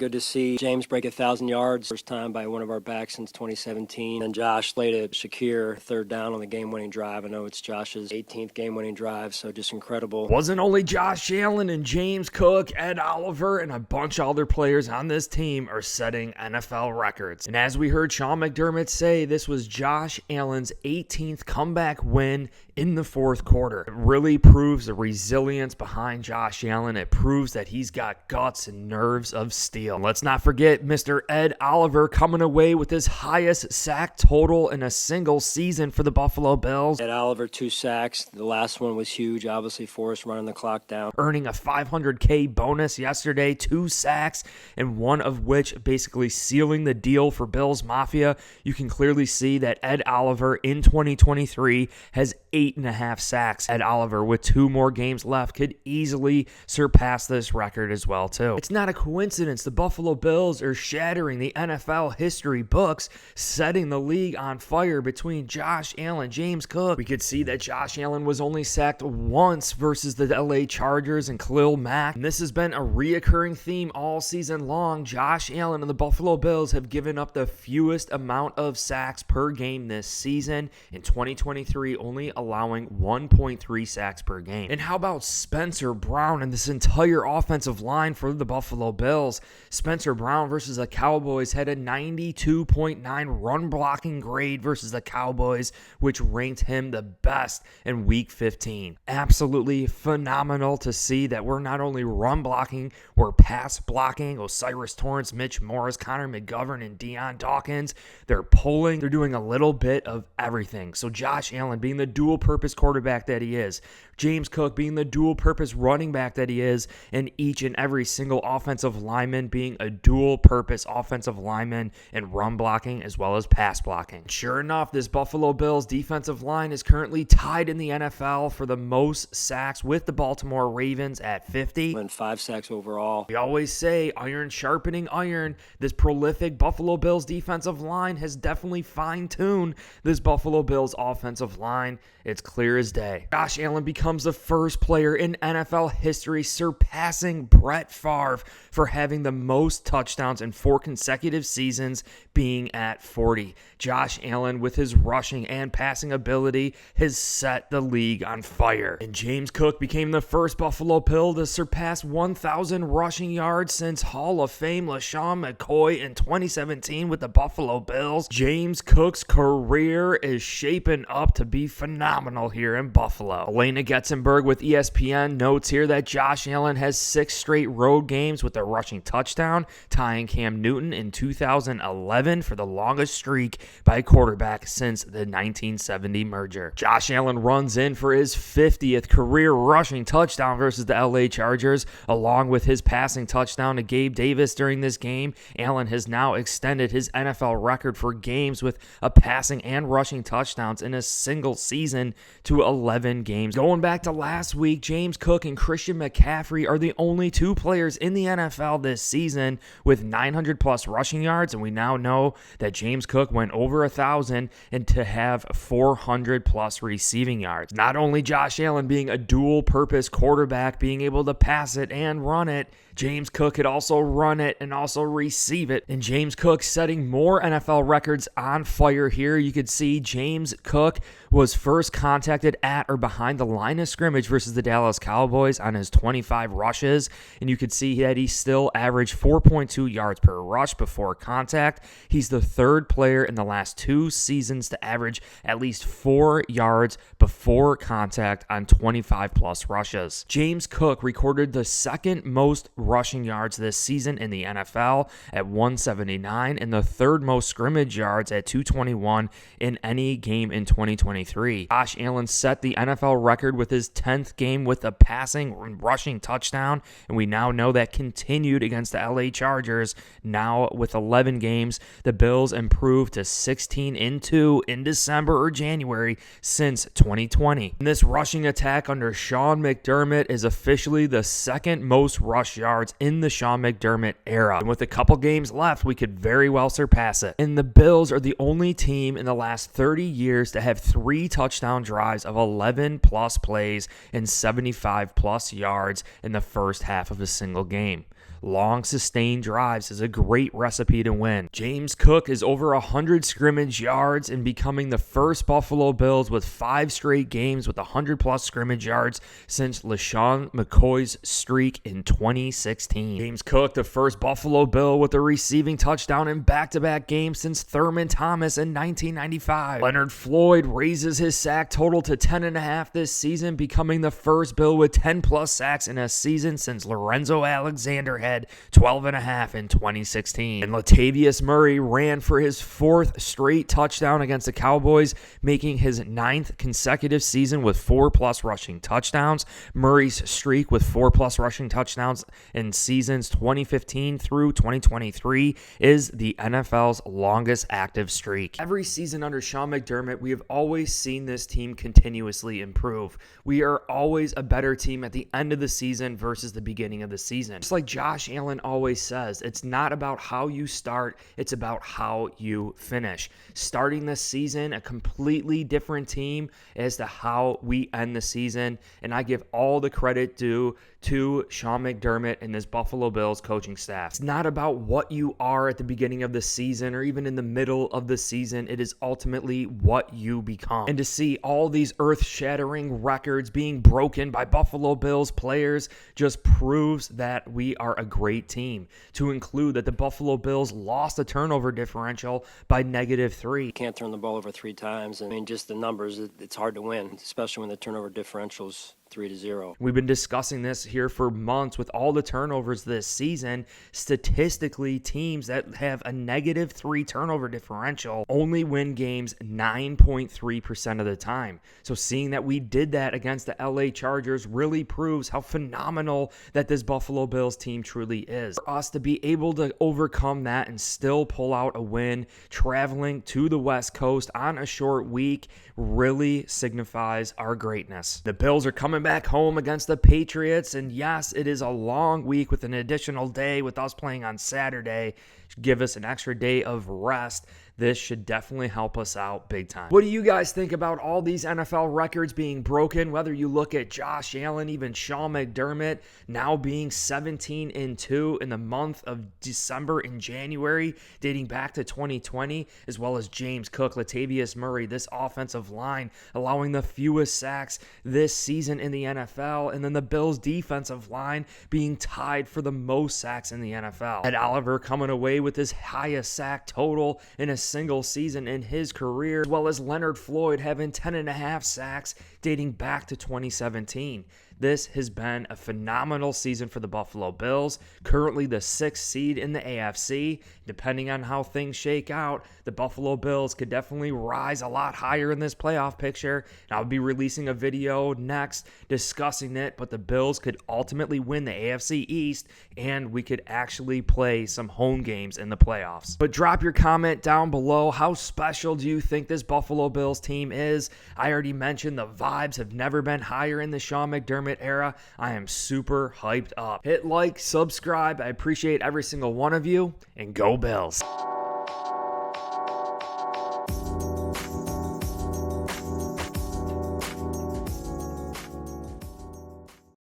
Good to see James break 1,000 yards, first time by one of our backs since 2017. And Josh slated Shakir third down on the game-winning drive. I know it's Josh's 18th game-winning drive, so just incredible. Wasn't only Josh Allen and James Cook, Ed Oliver, and a bunch of other players on this team are setting NFL records. And as we heard Sean McDermott say, this was Josh Allen's 18th comeback win in the fourth quarter. It really proves the resilience behind Josh Allen. It proves that he's got guts and nerves of steel. And let's not forget Mr. Ed Oliver coming away with his highest sack total in a single season for the Buffalo Bills. Ed Oliver, 2 sacks. The last one was huge, obviously, for us running the clock down. Earning a $500K bonus yesterday, 2 sacks, and one of which basically sealing the deal for Bills Mafia. You can clearly see that Ed Oliver in 2023 has 8.5 sacks. Ed Oliver, with 2 more games left, could easily surpass this record as well, too. It's not a coincidence the Buffalo Bills are shattering the NFL history books, setting the league on fire between Josh Allen, James Cook. We could see that Josh Allen was only sacked once versus the LA Chargers and Khalil Mack. And this has been a reoccurring theme all season long. Josh Allen and the Buffalo Bills have given up the fewest amount of sacks per game this season. In 2023, only allowing 1.3 sacks per game. And how about Spencer Brown and this entire offensive line for the Buffalo Bills? Spencer Brown versus the Cowboys had a 92.9 run blocking grade versus the Cowboys, which ranked him the best in week 15. Absolutely phenomenal to see that we're not only run blocking, we're pass blocking. Osiris Torrance, Mitch Morris, Connor McGovern, and Deion Dawkins, they're pulling, they're doing a little bit of everything. So Josh Allen being the dual purpose quarterback that he is, James Cook being the dual purpose running back that he is, and each and every single offensive lineman being a dual purpose offensive lineman and run blocking as well as pass blocking. Sure enough, this Buffalo Bills defensive line is currently tied in the NFL for the most sacks with the Baltimore Ravens at 50. And 5 sacks overall. We always say iron sharpening iron. This prolific Buffalo Bills defensive line has definitely fine-tuned this Buffalo Bills offensive line. It's clear as day. Josh Allen becomes the first player in NFL history surpassing Brett Favre for having the most touchdowns in 4 consecutive seasons, being at 40. Josh Allen, with his rushing and passing ability, has set the league on fire. And James Cook became the first Buffalo Bill to surpass 1,000 rushing yards since Hall of Fame LaShawn McCoy in 2017 with the Buffalo Bills. James Cook's career is shaping up to be phenomenal here in Buffalo. Elena Getzenberg with ESPN notes here that Josh Allen has 6 straight road games with a rushing touchdown, tying Cam Newton in 2011 for the longest streak by a quarterback since the 1970 merger. Josh Allen runs in for his 50th career rushing touchdown versus the LA Chargers, along with his passing touchdown to Gabe Davis during this game. Allen has now extended his NFL record for games with a passing and rushing touchdowns in a single season to 11 games. Going back to last week, James Cook and Christian McCaffrey are the only 2 players in the NFL this season with 900 plus rushing yards, and we now know that James Cook went over 1,000 and to have 400 plus receiving yards. Not only Josh Allen being a dual purpose quarterback, being able to pass it and run it, James Cook could also run it and also receive it. And James Cook setting more NFL records on fire here. You could see James Cook was first contacted at or behind the line of scrimmage versus the Dallas Cowboys on his 25 rushes. And you could see that he still averaged 4.2 yards per rush before contact. He's the 3rd player in the last 2 seasons to average at least 4 yards before contact on 25 plus rushes. James Cook recorded the 2nd most rushing yards this season in the NFL at 179 and the 3rd most scrimmage yards at 221 in any game in 2023. Josh Allen set the NFL record with his 10th game with a passing and rushing touchdown, and we now know that continued against the LA Chargers. Now with 11 games, the Bills improved to 16-2 in December or January since 2020. And this rushing attack under Sean McDermott is officially the 2nd most rush yards in the Sean McDermott era. And with a couple games left, we could very well surpass it. And the Bills are the only team in the last 30 years to have 3 touchdown drives of 11 plus plays and 75 plus yards in the first half of a single game. long, sustained drives is a great recipe to win. James Cook is over 100 scrimmage yards and becoming the first Buffalo Bills with 5 straight games with 100-plus scrimmage yards since LaShawn McCoy's streak in 2016. James Cook, the first Buffalo Bill with a receiving touchdown in back-to-back games since Thurman Thomas in 1995. Leonard Floyd raises his sack total to 10.5 this season, becoming the first Bill with 10-plus sacks in a season since Lorenzo Alexander had 12.5 in 2016. And Latavius Murray ran for his 4th straight touchdown against the Cowboys, making his 9th consecutive season with 4-plus rushing touchdowns. Murray's streak with 4-plus rushing touchdowns in seasons 2015 through 2023 is the NFL's longest active streak. Every season under Sean McDermott, we have always seen this team continuously improve. We are always a better team at the end of the season versus the beginning of the season. Just like Josh Allen always says, it's not about how you start, it's about how you finish. Starting this season, a completely different team as to how we end the season, and I give all the credit due to Sean McDermott and this Buffalo Bills coaching staff. It's not about what you are at the beginning of the season or even in the middle of the season. It is ultimately what you become. And to see all these earth-shattering records being broken by Buffalo Bills players just proves that we are a great team. To include that the Buffalo Bills lost the turnover differential by -3. You can't turn the ball over 3 times. I mean, just the numbers, it's hard to win, especially when the turnover differential's 3-0. We've been discussing this here for months with all the turnovers this season. Statistically, teams that have a -3 turnover differential only win games 9.3% of the time. So seeing that we did that against the LA Chargers really proves how phenomenal that this Buffalo Bills team truly is. For us to be able to overcome that and still pull out a win, traveling to the West Coast on a short week, really signifies our greatness. The Bills are coming back home against the Patriots, and yes, it is a long week with an additional day with us playing on Saturday. Give us an extra day of rest. This should definitely help us out big time. What do you guys think about all these NFL records being broken? Whether you look at Josh Allen, even Sean McDermott, now being 17-2 in the month of December and January, dating back to 2020, as well as James Cook, Latavius Murray, this offensive line allowing the fewest sacks this season in the NFL, and then the Bills' defensive line being tied for the most sacks in the NFL. Ed Oliver coming away with his highest sack total in a single season in his career, as well as Leonard Floyd having 10.5 sacks dating back to 2017. This has been a phenomenal season for the Buffalo Bills, currently the 6th seed in the AFC. Depending on how things shake out, the Buffalo Bills could definitely rise a lot higher in this playoff picture. And I'll be releasing a video next discussing it, but the Bills could ultimately win the AFC East, and we could actually play some home games in the playoffs. But drop your comment down below. How special do you think this Buffalo Bills team is? I already mentioned the vibes have never been higher in the Sean McDermott era. I am super hyped up. Hit like, subscribe. I appreciate every single one of you, and go Bills.